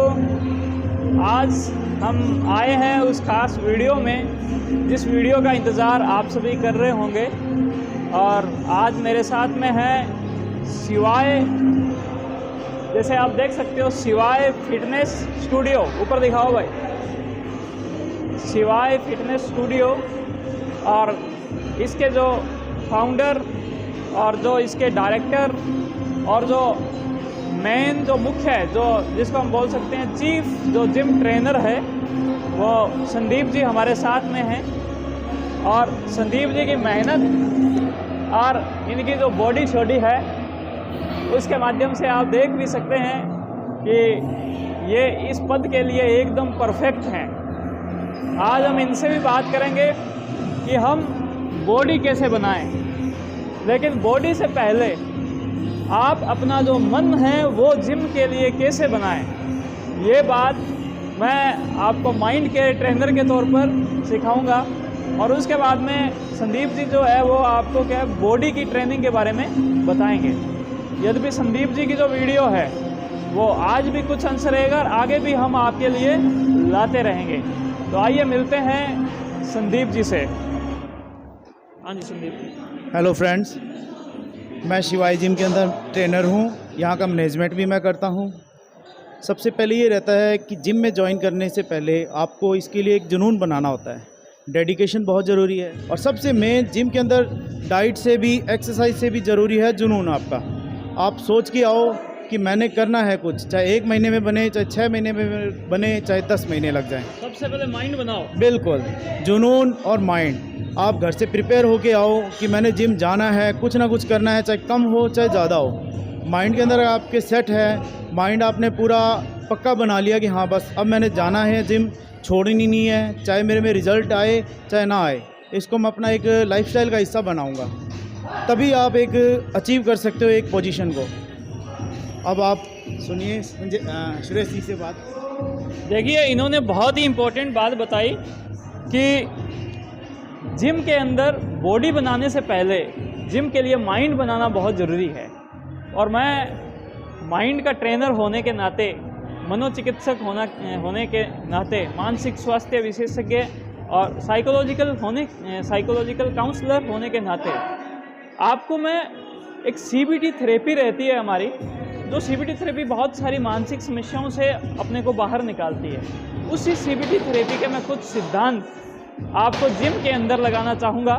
आज हम आए हैं उस खास वीडियो में जिस वीडियो का इंतज़ार आप सभी कर रहे होंगे। और आज मेरे साथ में है शिवाय, जैसे आप देख सकते हो शिवाय फिटनेस स्टूडियो, ऊपर दिखाओ भाई, शिवाय फिटनेस स्टूडियो। और इसके जो फाउंडर और जो इसके डायरेक्टर और जो मेन जो मुख्य है, जो जिसको हम बोल सकते हैं चीफ जो जिम ट्रेनर है, वो संदीप जी हमारे साथ में हैं। और संदीप जी की मेहनत और इनकी जो बॉडी शॉडी है उसके माध्यम से आप देख भी सकते हैं कि ये इस पद के लिए एकदम परफेक्ट हैं। आज हम इनसे भी बात करेंगे कि हम बॉडी कैसे बनाएं, लेकिन बॉडी से पहले आप अपना जो मन है वो जिम के लिए कैसे बनाएं, ये बात मैं आपको माइंड के ट्रेनर के तौर पर सिखाऊंगा। और उसके बाद में संदीप जी जो है वो आपको क्या है बॉडी की ट्रेनिंग के बारे में बताएंगे। यद्यपि संदीप जी की जो वीडियो है वो आज भी कुछ अंश रहेगा और आगे भी हम आपके लिए लाते रहेंगे। तो आइए मिलते हैं संदीप जी से। हाँ जी संदीप जी। हेलो फ्रेंड्स, मैं शिवाय जिम के अंदर ट्रेनर हूँ। यहाँ का मैनेजमेंट भी मैं करता हूँ। सबसे पहले ये रहता है कि जिम में ज्वाइन करने से पहले आपको इसके लिए एक जुनून बनाना होता है। डेडिकेशन बहुत ज़रूरी है और सबसे मेन जिम के अंदर डाइट से भी एक्सरसाइज से भी ज़रूरी है जुनून आपका। आप सोच के आओ कि मैंने करना है कुछ, चाहे 1 महीने में बने, चाहे 6 महीने में बने, चाहे 10 महीने लग जाएं। सबसे पहले माइंड बनाओ। बिल्कुल, जुनून और माइंड। आप घर से प्रिपेयर होके आओ कि मैंने जिम जाना है, कुछ ना कुछ करना है, चाहे कम हो चाहे ज़्यादा हो। माइंड के अंदर आपके सेट है, माइंड आपने पूरा पक्का बना लिया कि हाँ बस अब मैंने जाना है जिम, छोड़नी नहीं है, चाहे मेरे में रिज़ल्ट आए चाहे ना आए, इसको मैं अपना एक लाइफस्टाइल का हिस्सा बनाऊंगा। तभी आप एक अचीव कर सकते हो एक पोजीशन को। अब आप सुनिए सुरेश जी से बात। देखिए, इन्होंने बहुत ही इम्पोर्टेंट बात बताई कि जिम के अंदर बॉडी बनाने से पहले जिम के लिए माइंड बनाना बहुत ज़रूरी है। और मैं माइंड का ट्रेनर होने के नाते, मनोचिकित्सक होने के नाते, मानसिक स्वास्थ्य विशेषज्ञ और साइकोलॉजिकल काउंसलर होने के नाते आपको मैं एक सीबीटी थेरेपी रहती है हमारी, जो सीबीटी थेरेपी बहुत सारी मानसिक समस्याओं से अपने को बाहर निकालती है। उसी सीबीटी थेरेपी के मैं कुछ सिद्धांत आपको जिम के अंदर लगाना चाहूँगा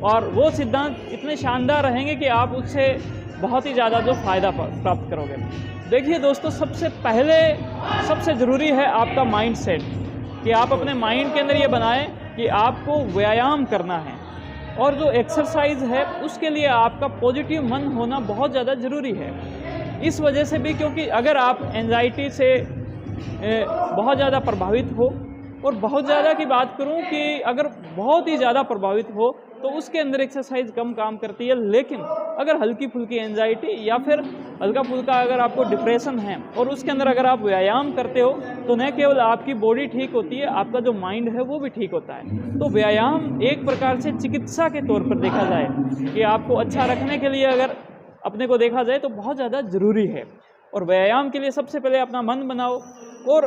और वो सिद्धांत इतने शानदार रहेंगे कि आप उससे बहुत ही ज़्यादा जो फ़ायदा प्राप्त करोगे। देखिए दोस्तों, सबसे पहले सबसे ज़रूरी है आपका माइंड सेट, कि आप अपने माइंड के अंदर ये बनाएं कि आपको व्यायाम करना है। और जो एक्सरसाइज है उसके लिए आपका पॉजिटिव मन होना बहुत ज़्यादा ज़रूरी है। इस वजह से भी क्योंकि अगर आप एंजाइटी से बहुत ज़्यादा प्रभावित हो, और बहुत ज़्यादा की बात करूं कि अगर बहुत ही ज़्यादा प्रभावित हो तो उसके अंदर एक्सरसाइज कम काम करती है। लेकिन अगर हल्की फुल्की एंजाइटी या फिर हल्का फुल्का अगर आपको डिप्रेशन है और उसके अंदर अगर आप व्यायाम करते हो तो न केवल आपकी बॉडी ठीक होती है, आपका जो माइंड है वो भी ठीक होता है। तो व्यायाम एक प्रकार से चिकित्सा के तौर पर देखा जाए कि आपको अच्छा रखने के लिए अगर अपने को देखा जाए तो बहुत ज़्यादा ज़रूरी है। और व्यायाम के लिए सबसे पहले अपना मन बनाओ और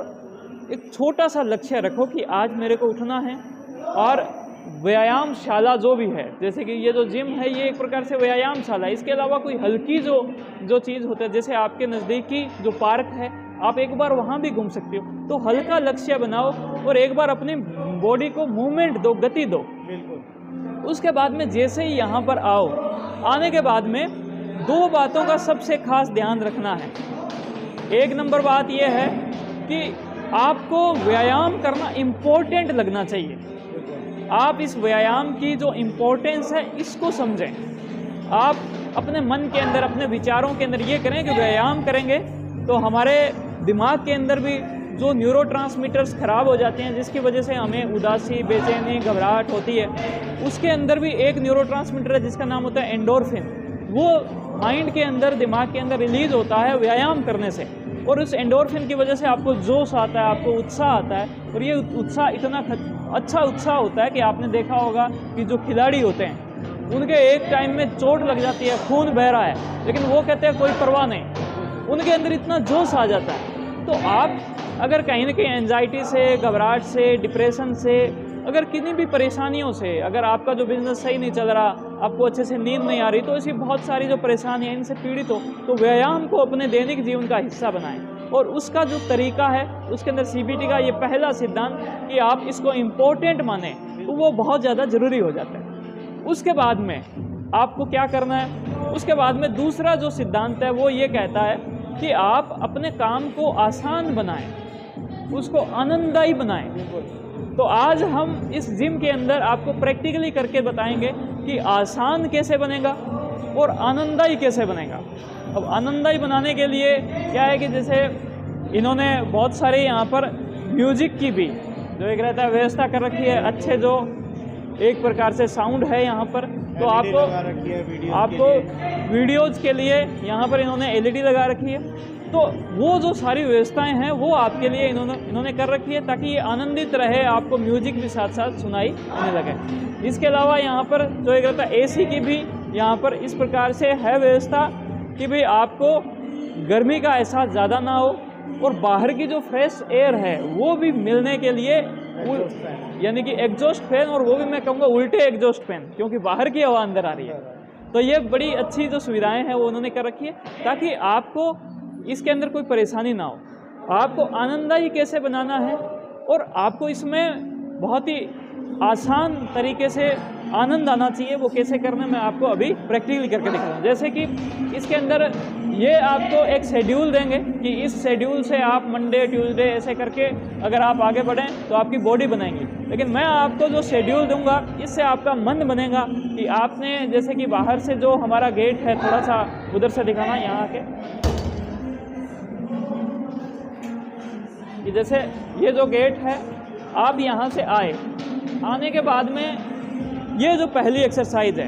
एक छोटा सा लक्ष्य रखो कि आज मेरे को उठना है। और व्यायामशाला जो भी है, जैसे कि ये जो जिम है ये एक प्रकार से व्यायामशाला है। इसके अलावा कोई हल्की जो चीज़ होता है, जैसे आपके नज़दीकी जो पार्क है आप एक बार वहाँ भी घूम सकते हो। तो हल्का लक्ष्य बनाओ और एक बार अपनी बॉडी को मूवमेंट दो, गति दो। बिल्कुल। उसके बाद में जैसे ही यहाँ पर आओ, आने के बाद में 2 बातों का सबसे खास ध्यान रखना है। 1 नंबर बात यह है कि आपको व्यायाम करना इम्पोर्टेंट लगना चाहिए। आप इस व्यायाम की जो इम्पोर्टेंस है इसको समझें। आप अपने मन के अंदर, अपने विचारों के अंदर ये करें कि व्यायाम करेंगे तो हमारे दिमाग के अंदर भी जो न्यूरोट्रांसमीटर्स ख़राब हो जाते हैं, जिसकी वजह से हमें उदासी, बेचैनी, घबराहट होती है, उसके अंदर भी एक न्यूरोट्रांसमीटर है जिसका नाम होता है एंडोर्फिन। वो माइंड के अंदर, दिमाग के अंदर रिलीज़ होता है व्यायाम करने से। और उस एंडोर्फिन की वजह से आपको जोश आता है, आपको उत्साह आता है। और ये उत्साह इतना अच्छा उत्साह होता है कि आपने देखा होगा कि जो खिलाड़ी होते हैं उनके एक टाइम में चोट लग जाती है, खून बह रहा है, लेकिन वो कहते हैं कोई परवाह नहीं। उनके अंदर इतना जोश आ जाता है तो आप अगर कहीं ना कहीं एंजाइटी से, घबराहट से, डिप्रेशन से, अगर किन्हीं भी परेशानियों से, अगर आपका जो बिज़नेस सही नहीं चल रहा, आपको अच्छे से नींद नहीं आ रही, तो ऐसी बहुत सारी जो परेशानियाँ इनसे पीड़ित हो, तो व्यायाम को अपने दैनिक जीवन का हिस्सा बनाएं। और उसका जो तरीका है, उसके अंदर CBT का ये पहला सिद्धांत कि आप इसको इम्पोर्टेंट माने, तो वो बहुत ज़्यादा ज़रूरी हो जाता है। उसके बाद में आपको क्या करना है, उसके बाद में दूसरा जो सिद्धांत है वो ये कहता है कि आप अपने काम को आसान बनाएं, उसको आनंददायी बनाएं। तो आज हम इस जिम के अंदर आपको प्रैक्टिकली करके बताएंगे कि आसान कैसे बनेगा और आनंददायी कैसे बनेगा। अब आनंददायी बनाने के लिए क्या है कि जैसे इन्होंने बहुत सारे यहाँ पर म्यूजिक की भी जो एक रहता है व्यवस्था कर रखी है, अच्छे जो एक प्रकार से साउंड है यहाँ पर, तो आपको वीडियोज़ के लिए यहाँ पर इन्होंने LED लगा रखी है। तो वो जो सारी व्यवस्थाएं हैं वो आपके लिए इन्होंने कर रखी है, ताकि ये आनंदित रहे, आपको म्यूजिक भी साथ साथ सुनाई देने लगे। इसके अलावा यहाँ पर जो एक रहता है AC की भी यहाँ पर इस प्रकार से है व्यवस्था कि भाई आपको गर्मी का एहसास ज़्यादा ना हो, और बाहर की जो फ्रेश एयर है वो भी मिलने के लिए यानी कि एग्जॉस्ट फैन, और वो भी मैं कहूँगा उल्टे एग्जॉस्ट फैन, क्योंकि बाहर की हवा अंदर आ रही है। तो ये बड़ी अच्छी जो सुविधाएं हैं वो उन्होंने कर रखी है, ताकि आपको इसके अंदर कोई परेशानी ना हो। आपको आनंददायी कैसे बनाना है और आपको इसमें बहुत ही आसान तरीके से आनंद आना चाहिए, वो कैसे करना है मैं आपको अभी प्रैक्टिकली करके दिखाऊंगा। जैसे कि इसके अंदर ये आपको एक शेड्यूल देंगे कि इस शेड्यूल से आप मंडे, ट्यूसडे ऐसे करके अगर आप आगे बढ़ें तो आपकी बॉडी बनाएंगी। लेकिन मैं आपको जो शेड्यूल दूंगा इससे आपका मन बनेगा कि आपने जैसे कि बाहर से जो हमारा गेट है, थोड़ा सा उधर से दिखाना यहाँ आके, कि जैसे ये जो गेट है, आप यहाँ से आने के बाद में ये जो पहली एक्सरसाइज है,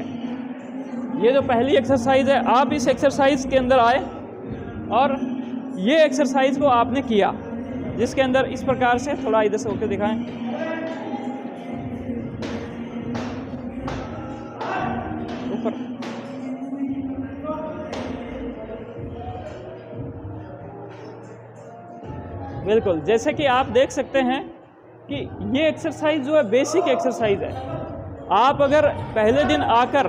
ये जो पहली एक्सरसाइज है, आप इस एक्सरसाइज के अंदर आए और ये एक्सरसाइज को आपने किया, जिसके अंदर इस प्रकार से थोड़ा इधर से होकर दिखाएं, ऊपर बिल्कुल। जैसे कि आप देख सकते हैं कि ये एक्सरसाइज जो है बेसिक एक्सरसाइज है। आप अगर पहले दिन आकर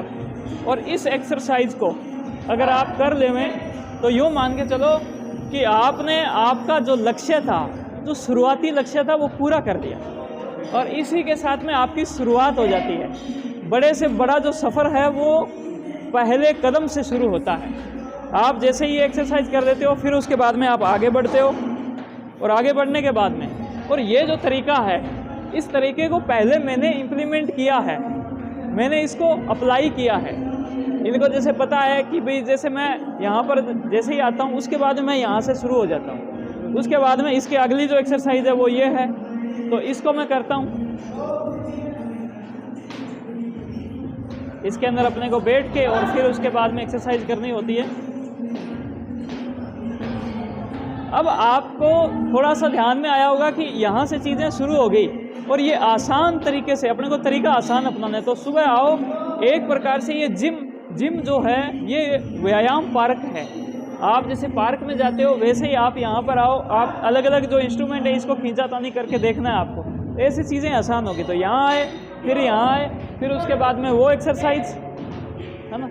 और इस एक्सरसाइज को अगर आप कर लेवें तो यूँ मान के चलो कि आपने आपका जो लक्ष्य था, जो शुरुआती लक्ष्य था, वो पूरा कर दिया, और इसी के साथ में आपकी शुरुआत हो जाती है। बड़े से बड़ा जो सफ़र है वो पहले कदम से शुरू होता है। आप जैसे ही एक्सरसाइज कर देते हो, फिर उसके बाद में आप आगे बढ़ते हो, और आगे बढ़ने के बाद में, और ये जो तरीका है, इस तरीके को पहले मैंने इम्प्लीमेंट किया है, मैंने इसको अप्लाई किया है। इनको जैसे पता है कि भाई जैसे मैं यहाँ पर जैसे ही आता हूँ उसके बाद मैं यहाँ से शुरू हो जाता हूँ, उसके बाद में इसके अगली जो एक्सरसाइज है वो ये है, तो इसको मैं करता हूँ। इसके अंदर अपने को बैठ के और फिर उसके बाद में एक्सरसाइज करनी होती है। अब आपको थोड़ा सा ध्यान में आया होगा कि यहाँ से चीज़ें शुरू हो गई, और ये आसान तरीके से अपने को तरीका आसान अपनाना है। तो सुबह आओ, एक प्रकार से ये जिम जो है ये व्यायाम पार्क है। आप जैसे पार्क में जाते हो वैसे ही आप यहाँ पर आओ, आप अलग अलग जो इंस्ट्रूमेंट है इसको खींचातानी करके देखना है आपको, ऐसी चीज़ें आसान होगी। तो यहाँ आए, फिर यहाँ आए, फिर उसके बाद में वो एक्सरसाइज है ना,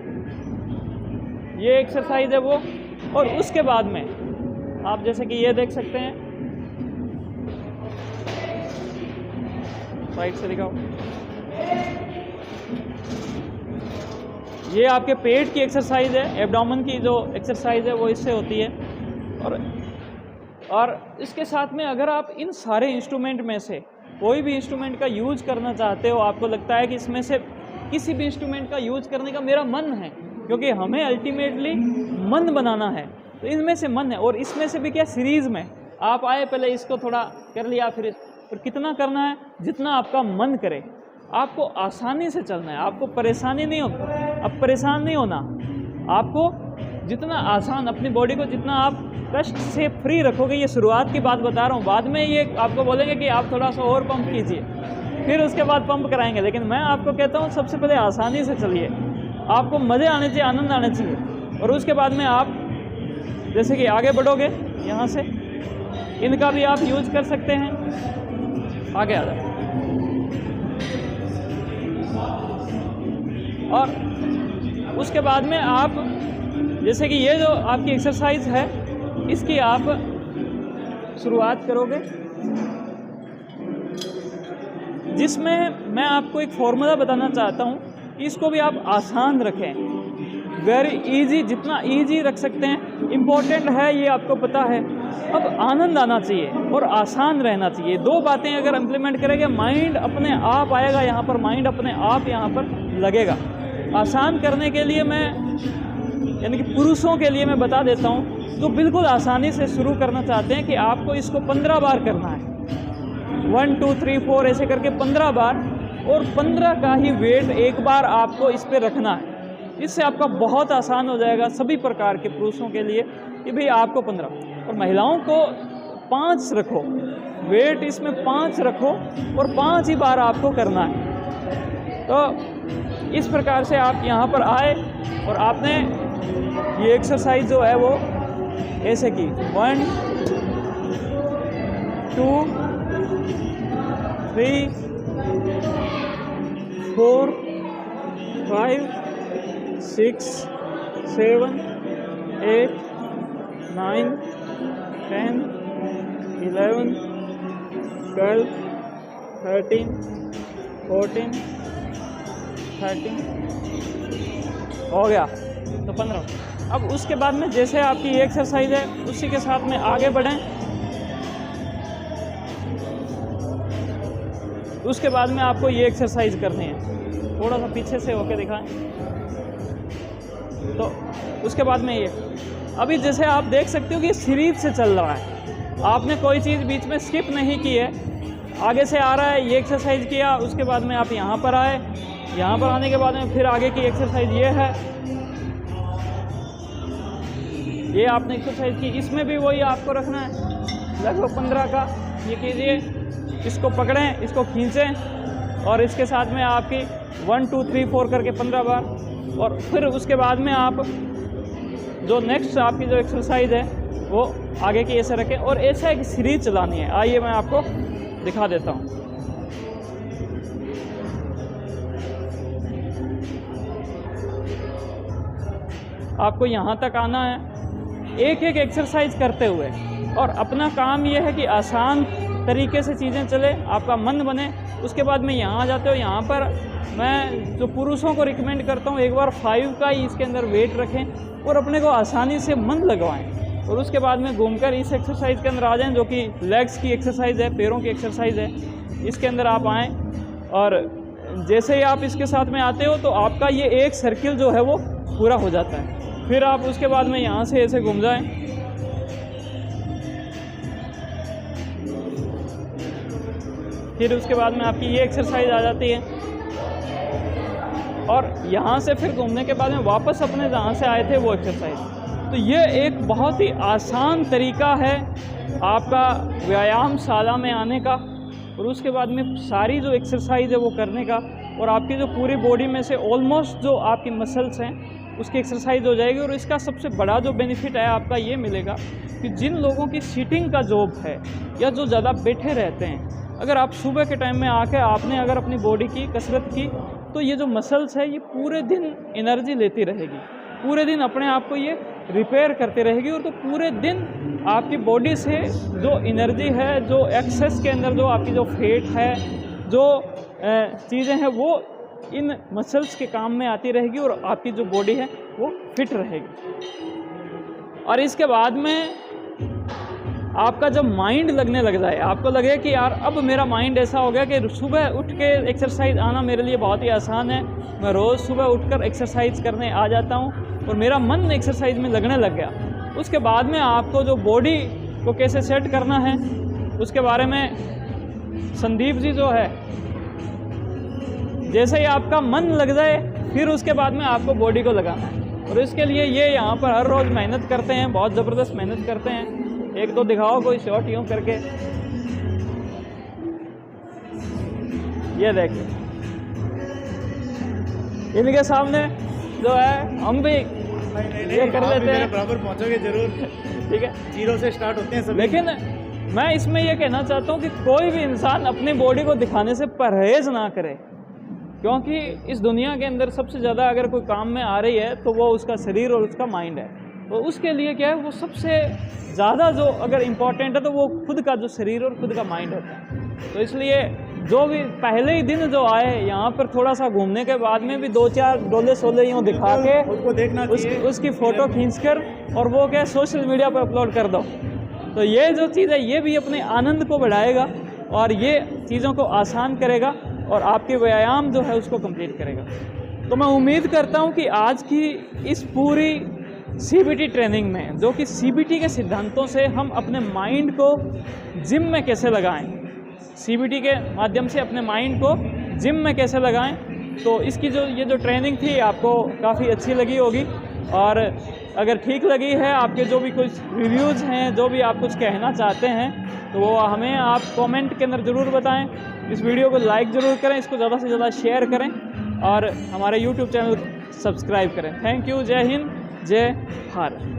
ये एक्सरसाइज है वो, और उसके बाद में आप जैसे कि ये देख सकते हैं, साइड से दिखाओ, ये आपके पेट की एक्सरसाइज है, एब्डोमेन की जो एक्सरसाइज है वो इससे होती है। और इसके साथ में अगर आप इन सारे इंस्ट्रूमेंट में से कोई भी इंस्ट्रूमेंट का यूज करना चाहते हो, आपको लगता है कि इसमें से किसी भी इंस्ट्रूमेंट का यूज करने का मेरा मन है, क्योंकि हमें अल्टीमेटली मन बनाना है, तो इनमें से मन है। और इसमें से भी क्या, सीरीज़ में आप आए, पहले इसको थोड़ा कर लिया, फिर कितना करना है, जितना आपका मन करे। आपको आसानी से चलना है, आपको परेशानी नहीं हो, अब परेशान नहीं होना। आपको जितना आसान, अपनी बॉडी को जितना आप कष्ट से फ्री रखोगे, ये शुरुआत की बात बता रहा हूँ, बाद में ये आपको बोलेंगे कि आप थोड़ा सा और पंप कीजिए, फिर उसके बाद पंप कराएंगे। लेकिन मैं आपको कहता हूँ सबसे पहले आसानी से चलिए, आपको मज़े आने चाहिए, आनंद आने चाहिए, और उसके बाद में आप जैसे कि आगे बढ़ोगे यहाँ से, इनका भी आप यूज कर सकते हैं। आगे आ जाए। और उसके बाद में आप जैसे कि ये जो आपकी एक्सरसाइज है इसकी आप शुरुआत करोगे, जिसमें मैं आपको एक फॉर्मूला बताना चाहता हूँ। इसको भी आप आसान रखें, वेरी इजी, जितना इजी रख सकते हैं। इम्पोर्टेंट है ये आपको पता है। अब आनंद आना चाहिए और आसान रहना चाहिए। दो बातें अगर इम्प्लीमेंट करेंगे, माइंड अपने आप आएगा यहाँ पर, माइंड अपने आप यहाँ पर लगेगा। आसान करने के लिए मैं यानी कि पुरुषों के लिए मैं बता देता हूँ, तो बिल्कुल आसानी से शुरू करना चाहते हैं कि आपको इसको 15 बार करना है। 1 2 3 4 ऐसे करके 15 बार, और 15 का ही वेट एक बार आपको इस पर रखना है। इससे आपका बहुत आसान हो जाएगा सभी प्रकार के पुरुषों के लिए कि भाई आपको 15, और महिलाओं को 5 रखो, वेट इसमें 5 रखो और 5 ही बार आपको करना है। तो इस प्रकार से आप यहाँ पर आए और आपने ये एक्सरसाइज जो है वो ऐसे की 1 2 3 4 5 6 7 8 9 10 11 12 13 14 13 हो गया, तो 15। अब उसके बाद में जैसे आपकी ये एक्सरसाइज है उसी के साथ में आगे बढ़ें। उसके बाद में आपको ये एक्सरसाइज करनी है, थोड़ा सा पीछे से होके दिखाएं। तो उसके बाद में ये अभी जैसे आप देख सकते हो कि सीरीज से चल रहा है, आपने कोई चीज़ बीच में स्किप नहीं की है, आगे से आ रहा है। ये एक्सरसाइज किया, उसके बाद में आप यहाँ पर आए, यहाँ पर आने के बाद में फिर आगे की एक्सरसाइज ये है, ये आपने एक्सरसाइज की। इसमें भी वही आपको रखना है, लगभग 15 का ये कीजिए। इसको पकड़ें, इसको खींचें और इसके साथ में आपकी 1 2 3 4 करके 15 बार, और फिर उसके बाद में आप जो नेक्स्ट आपकी जो एक्सरसाइज है वो आगे की ऐसे रखें और ऐसे एक सीरीज चलानी है। आइए मैं आपको दिखा देता हूँ। आपको यहाँ तक आना है एक एक एक्सरसाइज करते हुए, और अपना काम ये है कि आसान तरीके से चीज़ें चले, आपका मन बने। उसके बाद में यहाँ आ जाते हो। यहाँ पर मैं जो पुरुषों को रिकमेंड करता हूँ, एक बार 5 का ही इसके अंदर वेट रखें और अपने को आसानी से मन लगवाएं, और उसके बाद में घूमकर इस एक्सरसाइज के अंदर आ जाएं, जो कि लेग्स की एक्सरसाइज है, पैरों की एक्सरसाइज है। इसके अंदर आप आएँ और जैसे ही आप इसके साथ में आते हो तो आपका ये एक सर्किल जो है वो पूरा हो जाता है। फिर आप उसके बाद में यहाँ से ऐसे घूम जाएं, फिर उसके बाद में आपकी ये एक्सरसाइज आ जाती है, और यहाँ से फिर घूमने के बाद में वापस अपने जहाँ से आए थे वो एक्सरसाइज। तो ये एक बहुत ही आसान तरीका है आपका व्यायामशाला में आने का, और उसके बाद में सारी जो एक्सरसाइज है वो करने का, और आपकी जो पूरी बॉडी में से ऑलमोस्ट जो आपकी मसल्स हैं उसकी एक्सरसाइज हो जाएगी। और इसका सबसे बड़ा जो बेनिफिट है आपका ये मिलेगा कि जिन लोगों की सीटिंग का जॉब है या जो ज़्यादा बैठे रहते हैं, अगर आप सुबह के टाइम में आके आपने अगर अपनी बॉडी की कसरत की, तो ये जो मसल्स है ये पूरे दिन एनर्जी लेती रहेगी, पूरे दिन अपने आप को ये रिपेयर करती रहेगी, और तो पूरे दिन आपकी बॉडी से जो एनर्जी है, जो एक्सेस के अंदर जो आपकी जो फैट है, जो चीज़ें हैं वो इन मसल्स के काम में आती रहेगी, और आपकी जो बॉडी है वो फिट रहेगी। और इसके बाद में आपका जब माइंड लगने लग जाए, आपको लगे कि यार अब मेरा माइंड ऐसा हो गया कि सुबह उठ के एक्सरसाइज आना मेरे लिए बहुत ही आसान है, मैं रोज़ सुबह उठकर एक्सरसाइज करने आ जाता हूँ और मेरा मन एक्सरसाइज में लगने लग गया। उसके बाद में आपको जो बॉडी को कैसे सेट करना है उसके बारे में संदीप जी जो है, जैसे ही आपका मन लग जाए फिर उसके बाद में आपको बॉडी को लगाना है, और इसके लिए ये यहाँ पर हर रोज़ मेहनत करते हैं, बहुत ज़बरदस्त मेहनत करते हैं। एक दो दिखाओ कोई शॉट यूँ करके, ये देखिए इनके सामने जो है हम भी ये कर लेते हैं। बराबर पहुंचोगे जरूर, ठीक है, 0 से स्टार्ट होते हैं सब। लेकिन मैं इसमें ये कहना चाहता हूँ कि कोई भी इंसान अपनी बॉडी को दिखाने से परहेज़ ना करे, क्योंकि इस दुनिया के अंदर सबसे ज़्यादा अगर कोई काम में आ रही है तो वो उसका शरीर और उसका माइंड है। तो उसके लिए क्या है, वो सबसे ज़्यादा जो अगर इम्पोर्टेंट है तो वो खुद का जो शरीर और खुद का माइंड होता है। तो इसलिए जो भी पहले ही दिन जो आए यहाँ पर थोड़ा सा घूमने के बाद में भी 2-4 डोले सोले यूँ दिखा के उसको देखना चाहिए, उसकी फ़ोटो खींचकर और वो क्या सोशल मीडिया पर अपलोड कर दो। तो ये जो चीज़ है ये भी अपने आनंद को बढ़ाएगा और ये चीज़ों को आसान करेगा और आपके व्यायाम जो है उसको कंप्लीट करेगा। तो मैं उम्मीद करता हूँ कि आज की इस पूरी CBT ट्रेनिंग में, जो कि CBT के सिद्धांतों से हम अपने माइंड को जिम में कैसे लगाएं, CBT के माध्यम से अपने माइंड को जिम में कैसे लगाएं, तो इसकी ये जो ट्रेनिंग थी आपको काफ़ी अच्छी लगी होगी। और अगर ठीक लगी है, आपके जो भी कुछ रिव्यूज़ हैं, जो भी आप कुछ कहना चाहते हैं, तो वो हमें आप कमेंट के अंदर ज़रूर बताएं। इस वीडियो को लाइक ज़रूर करें, इसको ज़्यादा से ज़्यादा शेयर करें और हमारे YouTube चैनल सब्सक्राइब करें। Thank you. जय हिंद, जय भारत।